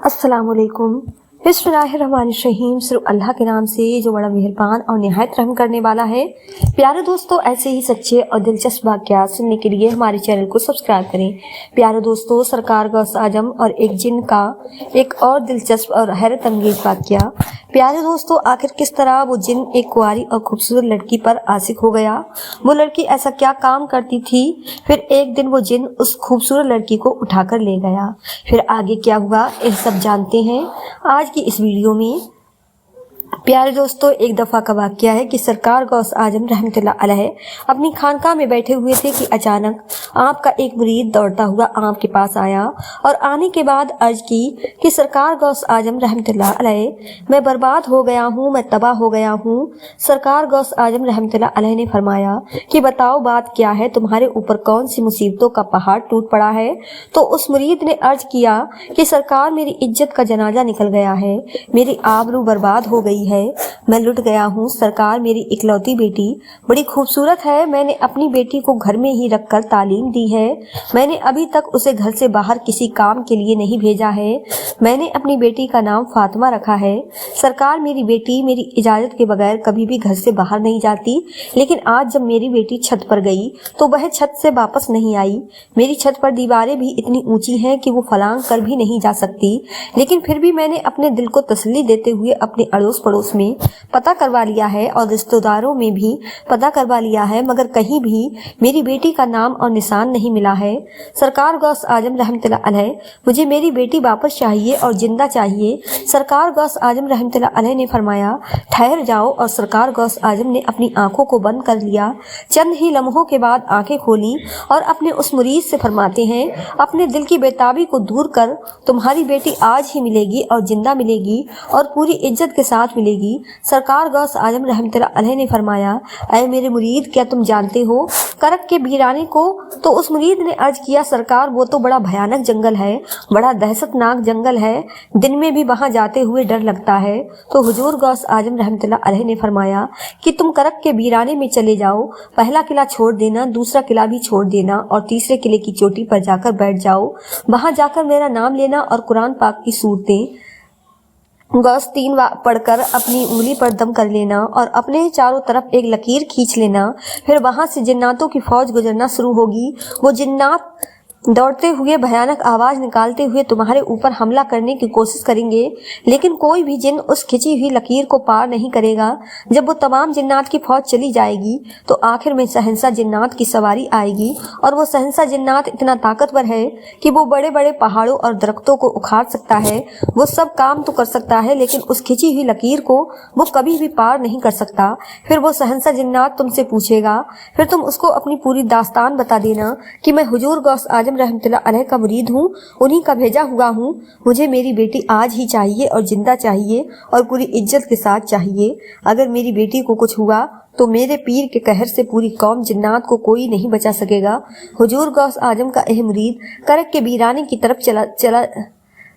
अस्सलाम वालेकुम। बिस्मिल्लाहिर्रहमानिर्रहीम। सिर्फ अल्लाह के नाम से जो बड़ा मेहरबान और निहायत रहम करने वाला है। प्यारे दोस्तों, ऐसे ही सच्चे और दिलचस्प वाक़यात सुनने के लिए हमारे चैनल को सब्सक्राइब करें। प्यारे दोस्तों, सरकार गौस आजम और एक जिन का एक और दिलचस्प और हैरत अंगेज वाक़या। प्यारे दोस्तों, आखिर किस तरह वो जिन एक कुंवारी और खूबसूरत लड़की पर आशिक हो गया। वो लड़की ऐसा क्या काम करती थी, फिर एक दिन वो जिन उस खूबसूरत लड़की को उठाकर ले गया। फिर आगे क्या हुआ, ये सब जानते हैं आज की इस वीडियो में। प्यारे दोस्तों, एक दफ़ा का वाक़या है कि सरकार गौस आजम रहमतुल्लाह अलैह अपनी खानकाह में बैठे हुए थे कि अचानक आपका एक मुरीद दौड़ता हुआ आपके पास आया और आने के बाद अर्ज की कि सरकार गौस आजम रहमतुल्लाह अलैह, मैं बर्बाद हो गया हूँ, मैं तबाह हो गया हूँ। सरकार गौस आजम रहमतुल्लाह अलैह ने फरमाया कि बताओ बात क्या है, तुम्हारे ऊपर कौन सी मुसीबतों का पहाड़ टूट पड़ा है। तो उस मुरीद ने अर्ज किया कि सरकार, मेरी इज्जत का जनाजा निकल गया है, मेरी आबरू बर्बाद हो गई है, मैं लुट गया हूँ। सरकार, मेरी इकलौती बेटी बड़ी खूबसूरत है, मैंने अपनी बेटी को घर में ही रखकर तालीम दी है, मैंने अभी तक उसे घर से बाहर किसी काम के लिए नहीं भेजा है, मैंने अपनी बेटी का नाम फातिमा रखा है। सरकार, मेरी बेटी मेरी इजाज़त के बगैर कभी भी घर से बाहर नहीं जाती, लेकिन आज जब मेरी बेटी छत पर गई तो वह छत से वापस नहीं आई। मेरी छत पर दीवारें भी इतनी ऊंची हैं कि वो फलांग कर भी नहीं जा सकती, लेकिन फिर भी मैंने अपने दिल को तसल्ली देते हुए अपने अड़ोस पड़ोस में पता करवा लिया है और रिश्तेदारों में भी पता करवा लिया है, मगर कहीं भी मेरी बेटी का नाम और निशान नहीं मिला है। सरकार गौस आजम रहमतुल्लाह अलैह, मुझे मेरी बेटी वापस चाहिए और जिंदा चाहिए। सरकार गौस आजम रहमतुल्लाह अलैह ने फरमाया, ठहर जाओ। और सरकार गौस आजम ने अपनी आंखों को बंद कर लिया। चंद ही लम्हों के बाद आंखें खोली और अपने उस मुरीद से फरमाते हैं, अपने दिल की बेताबी को दूर कर, तुम्हारी बेटी आज ही मिलेगी और जिंदा मिलेगी और पूरी इज्जत के साथ मिलेगी। सरकार गौस आजम रहमतुल्लाह अलैह ने फरमाया, ऐ मेरे मुरीद, क्या तुम जानते हो करक के वीराने को? तो उस मुरीद ने अर्ज किया, सरकार, वो तो बड़ा भयानक जंगल है, बड़ा दहशतनाक जंगल है, दिन में भी वहां जाते हुए डर लगता है। तो हुजूर गौस आजम रहमतुल्लाह अलैह ने फरमाया कि तुम करक के वीराने में चले जाओ, पहला किला छोड़ देना, दूसरा किला भी छोड़ देना और तीसरे किले की चोटी पर जाकर बैठ जाओ। वहां जाकर मेरा नाम लेना और कुरान पाक की सूरतें गौस 3 पढ़कर अपनी उंगली पर दम कर लेना और अपने चारों तरफ एक लकीर खींच लेना। फिर वहां से जिन्नातों की फौज गुजरना शुरू होगी। वो जिन्नात दौड़ते हुए भयानक आवाज निकालते हुए तुम्हारे ऊपर हमला करने की कोशिश करेंगे, लेकिन कोई भी जिन उस खिंची हुई लकीर को पार नहीं करेगा। जब वो तमाम जिन्नात की फौज चली जाएगी तो आखिर में शहंशाह जिन्नात की सवारी आएगी और वो शहंशाह जिन्नात इतना ताकतवर है कि वो बड़े बड़े पहाड़ों और दरख्तों को उखाड़ सकता है। वो सब काम तो कर सकता है, लेकिन उस खिंची हुई लकीर को वो कभी भी पार नहीं कर सकता। फिर वो शहंशाह जिन्नात तुमसे पूछेगा, फिर तुम उसको अपनी पूरी दास्तान बता देना कि मैं हुजूर गौस आजम रहमतुल्लाह अलैह का मुरीद हूँ, उन्हीं का भेजा हुआ हूँ, मुझे मेरी बेटी आज ही चाहिए और जिंदा चाहिए और पूरी इज्जत के साथ चाहिए। अगर मेरी बेटी को कुछ हुआ तो मेरे पीर के कहर से पूरी कौम जिन्नात को कोई नहीं बचा सकेगा। हुजूर गौस आजम का यह मुरीद करक के वीराने की तरफ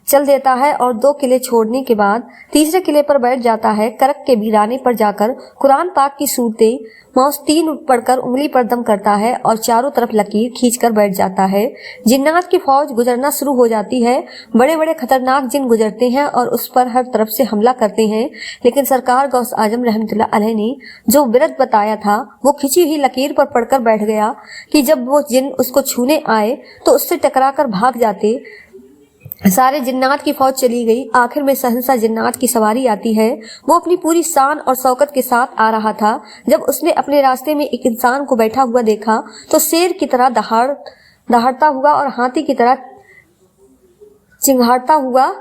चल देता है और 2 किले छोड़ने के बाद तीसरे किले पर बैठ जाता है। करक के वीराने पर जाकर कुरान पाक की सूरतें मौस 3 पढ़कर उंगली पर दम करता है और चारों तरफ लकीर खींचकर बैठ जाता है। जिन्नात की फौज गुजरना शुरू हो जाती है। बड़े बड़े खतरनाक जिन गुजरते हैं और उस पर हर तरफ से हमला करते हैं, लेकिन सरकार गौस आजम रहमतुल्लाह अलैह ने जो व्रत बताया था वो खिंची हुई लकीर पर पढ़कर बैठ गया कि जब वो जिन उसको छूने आए तो उससे टकराकर भाग जाते। सारे जिन्नात की फौज चली गई। आखिर में शहंशाह जिन्नात की सवारी आती है। वो अपनी पूरी शान और शौकत के साथ आ रहा था। जब उसने अपने रास्ते में एक इंसान को बैठा हुआ देखा तो शेर की तरह दहाड़ता हुआ और हाथी की तरह चिंघाड़ता हुआ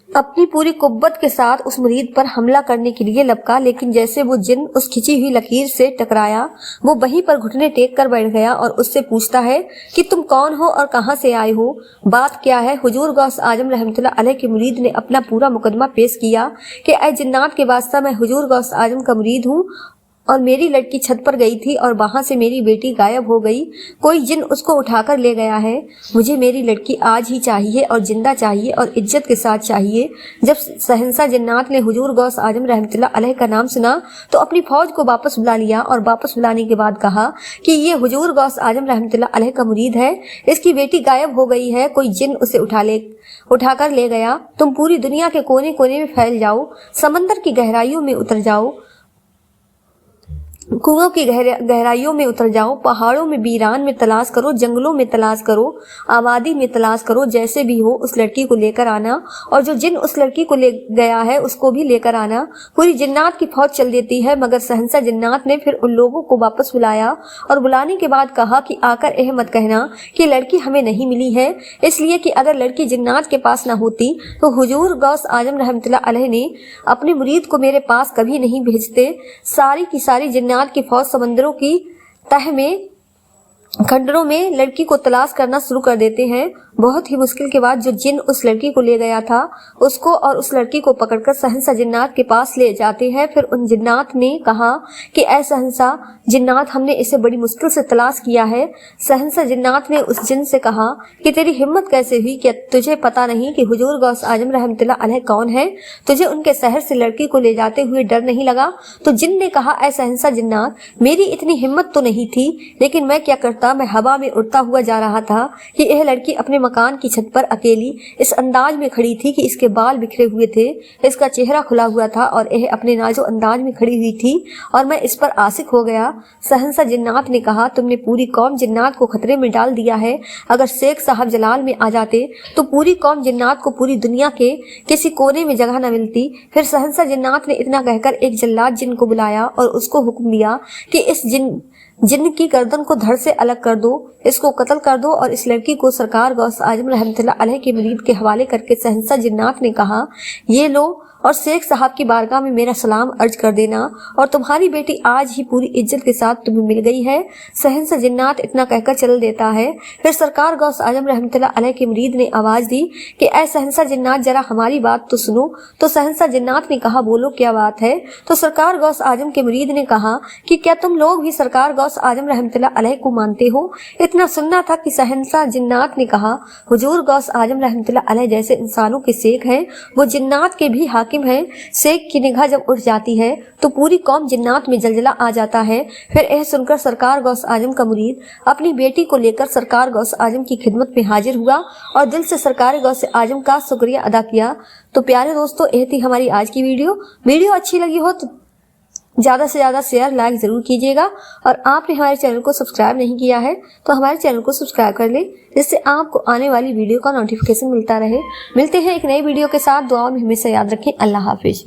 अपनी पूरी कुव्वत के साथ उस मुरीद पर हमला करने के लिए लपका, लेकिन जैसे वो जिन उस खिंची हुई लकीर से टकराया वो वहीं पर घुटने टेक कर बैठ गया और उससे पूछता है कि तुम कौन हो और कहां से आए हो, बात क्या है। हुजूर गौस आजम रहमतुल्लाह अलैह के मुरीद ने अपना पूरा मुकदमा पेश किया कि ऐ जिन्नात के वास्ता, मैं हुजूर गौस आजम का मुरीद हूँ और मेरी लड़की छत पर गई थी और वहां से मेरी बेटी गायब हो गई। कोई जिन उसको उठाकर ले गया है। मुझे मेरी लड़की आज ही चाहिए और जिंदा चाहिए और इज्जत के साथ चाहिए। जब शहंशाह जिन्नात ने हुजूर गौस आजम रहमतुल्लाह अलैह का नाम सुना तो अपनी फौज को वापस बुला लिया और वापस बुलाने के बाद कहा कि ये हुजूर गौस आजम रहमतुल्लाह अलैह का मुरीद है, इसकी बेटी गायब हो गई है, कोई जिन उसे उठाकर ले गया। तुम पूरी दुनिया के कोने कोने में फैल जाओ, समंदर की गहराइयों में उतर जाओ, कुओं की गहराइयों में उतर जाओ, पहाड़ों में बीरान में तलाश करो, जंगलों में तलाश करो, आबादी में तलाश करो, जैसे भी हो उस लड़की को लेकर आना और जो जिन उस लड़की को ले गया है उसको भी लेकर आना। पूरी जिन्नात की फौज चल देती है, मगर शहंशाह जिन्नात ने फिर उन लोगों को वापस बुलाया और बुलाने के बाद कहा कि आकर यह मत कहना कि लड़की हमें नहीं मिली है, इसलिए कि अगर लड़की जिन्नात के पास न होती तो हुजूर गौस आजम रहमतुल्लाह अलैह ने अपने मुरीद को मेरे पास कभी नहीं भेजते। सारी की सारी जिन्नात की फौज समंदरों की तह में खंडरों में लड़की को तलाश करना शुरू कर देते हैं। बहुत ही मुश्किल के बाद जो जिन उस लड़की को ले गया था उसको और उस लड़की को पकड़कर शहंशाह जिन्नात के पास ले जाते हैं। फिर उन जिन्नात ने कहा कि ऐ शहंशाह जिन्नात, हमने इसे बड़ी मुश्किल से तलाश किया है। शहंशाह जिन्नात ने उस जिन से कहा कि तेरी हिम्मत कैसे हुई, क्या तुझे पता नहीं कि हुजूर गौस आजम रहमतुल्लाह अलैह कौन है? तुझे उनके शहर से लड़की को ले जाते हुए डर नहीं लगा? तो जिन ने कहा, ऐ शहंशाह जिन्नात, मेरी इतनी हिम्मत तो नहीं थी, लेकिन मैं क्या करता, मैं हवा में उड़ता हुआ जा रहा था कि यह लड़की अपने मकान की छत पर अकेली इस अंदाज में खड़ी थी कि इसके बाल बिखरे हुए थे, इसका चेहरा खुला हुआ था और यह अपने नाजो अंदाज में खड़ी हुई थी और मैं इस पर आशिक हो गया। शहंशाह जिन्नात ने कहा, तुमने पूरी कौम जिन्नात को खतरे में डाल दिया है। अगर शेख साहब जलाल में आ जाते तो पूरी कौम जिन्नात को पूरी दुनिया के किसी कोने में जगह न मिलती। फिर शहंशाह जिन्नात ने इतना कहकर एक जल्लाद जिन को बुलाया और उसको हुक्म दिया कि इस जिन की गर्दन को धड़ से अलग कर दो, इसको कत्ल कर दो और इस लड़की को सरकार गौस आजम रहमतुल्लाह अलैह के मुरीद के हवाले करके शहंशाह जिन्नात ने कहा, ये लो और शेख साहब की बारगाह में मेरा सलाम अर्ज कर देना और तुम्हारी बेटी आज ही पूरी इज्जत के साथ तुम्हें मिल गई है। शहंशाह जिन्नात इतना कहकर चल देता है। फिर सरकार गौस आजम रहमतुल्लाह अलैह के मुरीद ने आवाज दी कि ऐ शहंशाह जिन्नात, जरा हमारी बात तो सुनो। तो शहंशाह जिन्नात ने कहा, बोलो क्या बात है? तो सरकार गौस आजम के मुरीद ने कहा कि क्या तुम लोग भी सरकार गौस आजम रहमतुल्लाह अलैह को मानते हो? इतना सुनना था कि शहंशाह जिन्नात ने कहा, हुजूर गौस आजम रहमतुल्लाह अलैह जैसे इंसानों के शेख हैं, वो जिन्नात के भी हाकिम है। शेख की निगाह जब उठ जाती है तो पूरी कौम जिन्नात में जलजला आ जाता है। फिर यह सुनकर सरकार गौस आजम का मुरीद अपनी बेटी को लेकर सरकार गौस आजम की खिदमत में हाजिर हुआ और दिल से सरकार गौस आजम का शुक्रिया अदा किया। तो प्यारे दोस्तों, यह थी हमारी आज की वीडियो अच्छी लगी हो तो ज़्यादा से ज़्यादा शेयर लाइक ज़रूर कीजिएगा और आपने हमारे चैनल को सब्सक्राइब नहीं किया है तो हमारे चैनल को सब्सक्राइब कर ले, जिससे आपको आने वाली वीडियो का नोटिफिकेशन मिलता रहे। मिलते हैं एक नई वीडियो के साथ। दुआ में हमेशा याद रखें। अल्लाह हाफिज।